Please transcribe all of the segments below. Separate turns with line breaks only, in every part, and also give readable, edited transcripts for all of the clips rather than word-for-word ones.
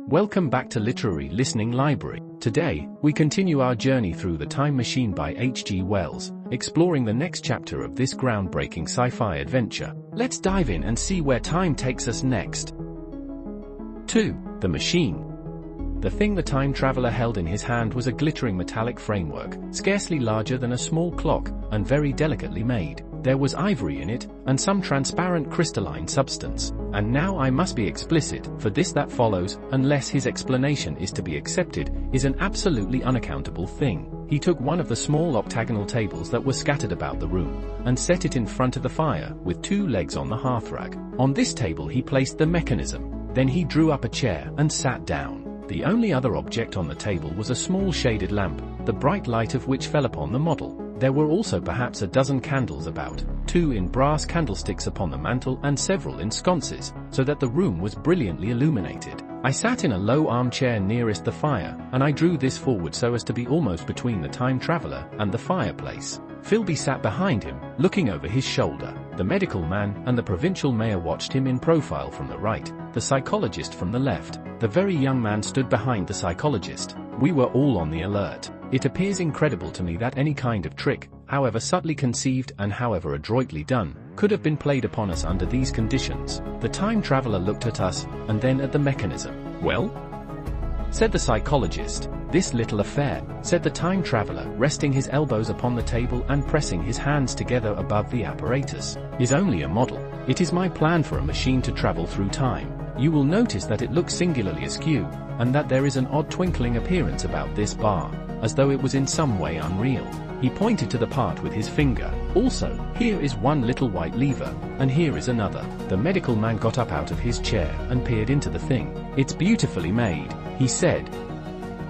Welcome back to Literary Listening Library. Today, we continue our journey through The Time Machine by H.G. Wells, exploring the next chapter of this groundbreaking sci-fi adventure. Let's dive in and see where time takes us next. 2. The Machine. The thing the time traveler held in his hand was a glittering metallic framework, scarcely larger than a small clock, and very delicately made. There was ivory in it, and some transparent crystalline substance. And now I must be explicit, for this that follows, unless his explanation is to be accepted, is an absolutely unaccountable thing. He took one of the small octagonal tables that were scattered about the room, and set it in front of the fire, with two legs on the hearthrug. On this table he placed the mechanism. Then he drew up a chair and sat down. The only other object on the table was a small shaded lamp, the bright light of which fell upon the model. There were also perhaps a dozen candles about, 2 in brass candlesticks upon the mantel and several in sconces, so that the room was brilliantly illuminated. I sat in a low armchair nearest the fire, and I drew this forward so as to be almost between the time traveler and the fireplace. Philby sat behind him, looking over his shoulder. The medical man and the provincial mayor watched him in profile from the right, the psychologist from the left. The very young man stood behind the psychologist. We were all on the alert. It appears incredible to me that any kind of trick, however subtly conceived and however adroitly done, could have been played upon us under these conditions. The time traveler looked at us, and then at the mechanism. "Well?" said the psychologist. "This little affair," said the time traveler, resting his elbows upon the table and pressing his hands together above the apparatus, "is only a model. It is my plan for a machine to travel through time. You will notice that it looks singularly askew, and that there is an odd twinkling appearance about this bar, as though it was in some way unreal." He pointed to the part with his finger. "Also, here is one little white lever, and here is another." The medical man got up out of his chair and peered into the thing. "It's beautifully made," he said.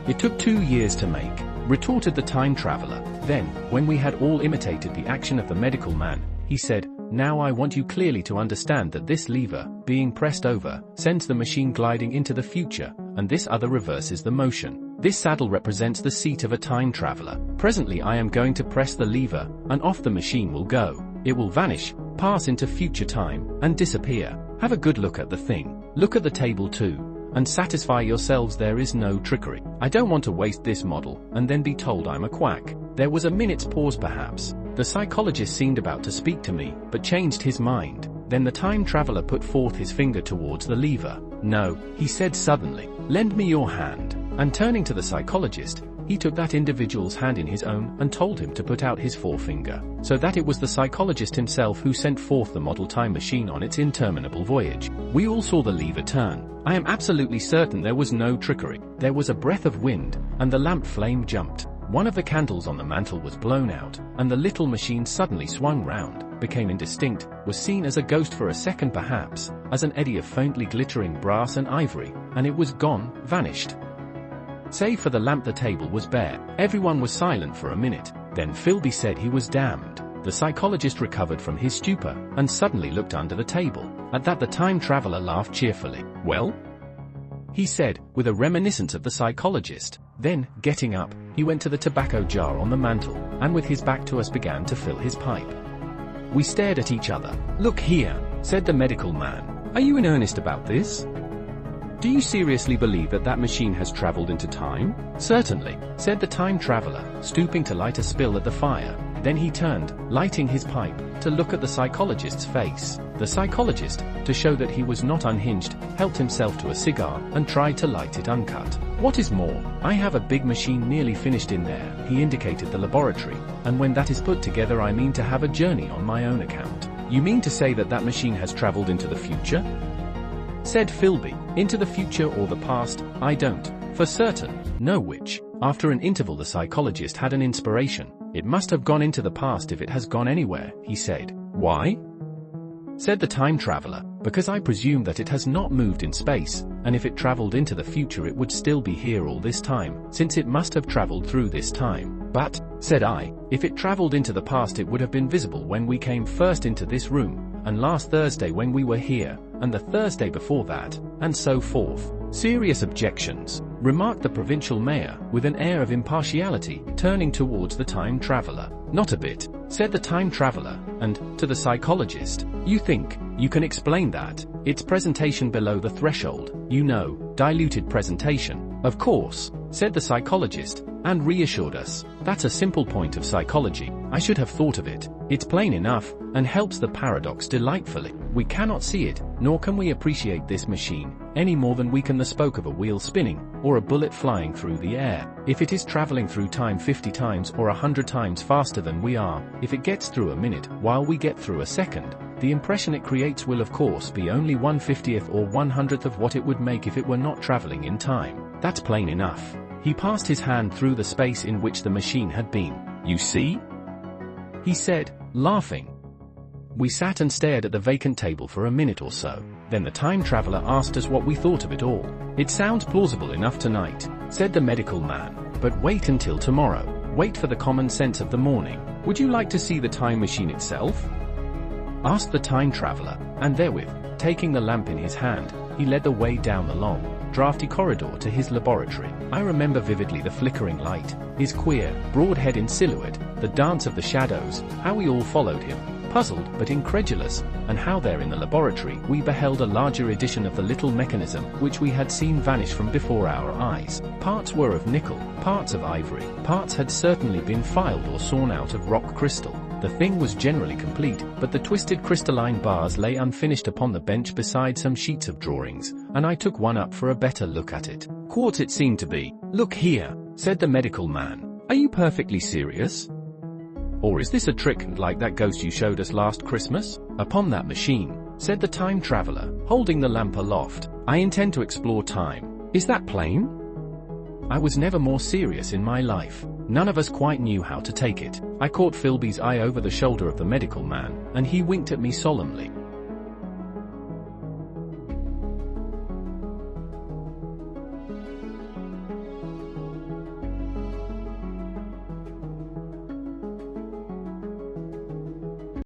"It took 2 years to make," retorted the time traveler. Then, when we had all imitated the action of the medical man, he said, "Now I want you clearly to understand that this lever, being pressed over, sends the machine gliding into the future, and this other reverses the motion. This saddle represents the seat of a time traveler. Presently I am going to press the lever, and off the machine will go. It will vanish, pass into future time, and disappear. Have a good look at the thing. Look at the table too, and satisfy yourselves there is no trickery. I don't want to waste this model, and then be told I'm a quack." There was a minute's pause perhaps. The psychologist seemed about to speak to me, but changed his mind. Then the time traveler put forth his finger towards the lever. "No," he said suddenly. "Lend me your hand." And turning to the psychologist, he took that individual's hand in his own and told him to put out his forefinger, so that it was the psychologist himself who sent forth the model time machine on its interminable voyage. We all saw the lever turn. I am absolutely certain there was no trickery. There was a breath of wind, and the lamp flame jumped. One of the candles on the mantel was blown out, and the little machine suddenly swung round, became indistinct, was seen as a ghost for a second perhaps, as an eddy of faintly glittering brass and ivory, and it was gone, vanished. Save for the lamp the table was bare. Everyone was silent for a minute. Then Philby said he was damned. The psychologist recovered from his stupor, and suddenly looked under the table. At that the time traveler laughed cheerfully. "Well?" he said, with a reminiscence of the psychologist. Then, getting up, he went to the tobacco jar on the mantel, and with his back to us began to fill his pipe. We stared at each other. "Look here," said the medical man. "Are you in earnest about this? Do you seriously believe that that machine has traveled into time?" "Certainly," said the time traveler, stooping to light a spill at the fire. Then he turned, lighting his pipe, to look at the psychologist's face. The psychologist, to show that he was not unhinged, helped himself to a cigar and tried to light it uncut. "What is more, I have a big machine nearly finished in there," he indicated the laboratory, "and when that is put together I mean to have a journey on my own account." "You mean to say that that machine has traveled into the future?" said Philby. "Into the future or the past, I don't, for certain, know which." After an interval the psychologist had an inspiration. "It must have gone into the past if it has gone anywhere," he said. "Why?" said the time traveler. "Because I presume that it has not moved in space, and if it traveled into the future it would still be here all this time, since it must have traveled through this time." "But," said I, "if it traveled into the past it would have been visible when we came first into this room, and last Thursday when we were here, and the Thursday before that, and so forth." "Serious objections," remarked the provincial mayor, with an air of impartiality, turning towards the time traveler. "Not a bit," said the time traveler, and, to the psychologist, "You think you can explain that?" It's presentation below the threshold, you know, diluted presentation. Of course, said the psychologist, and reassured us. That's a simple point of psychology. I should have thought of it. It's plain enough, and helps the paradox delightfully. We cannot see it, nor can we appreciate this machine, any more than we can the spoke of a wheel spinning, or a bullet flying through the air. If it is traveling through time 50 times or 100 times faster than we are, if it gets through a minute while we get through a second, the impression it creates will of course be only 1/50th or 100th of what it would make if it were not traveling in time. That's plain enough. He passed his hand through the space in which the machine had been. You see? He said, laughing. We sat and stared at the vacant table for a minute or so. Then the time traveler asked us what we thought of it all. It sounds plausible enough tonight, said the medical man. But wait until tomorrow. Wait for the common sense of the morning. Would you like to see the time machine itself? Asked the time traveler, and therewith, taking the lamp in his hand, he led the way down the long, drafty corridor to his laboratory. I remember vividly the flickering light, his queer, broad head in silhouette, the dance of the shadows, how we all followed him, puzzled but incredulous, and how there in the laboratory we beheld a larger edition of the little mechanism which we had seen vanish from before our eyes. Parts were of nickel, parts of ivory, parts had certainly been filed or sawn out of rock crystal. The thing was generally complete, but the twisted crystalline bars lay unfinished upon the bench beside some sheets of drawings, and I took one up for a better look at it. Quartz it seemed to be. Look here, said the medical man. Are you perfectly serious? Or is this a trick like that ghost you showed us last Christmas? Upon that machine, said the time traveler, holding the lamp aloft, I intend to explore time. Is that plain? I was never more serious in my life. None of us quite knew how to take it. I caught Philby's eye over the shoulder of the medical man, and he winked at me solemnly.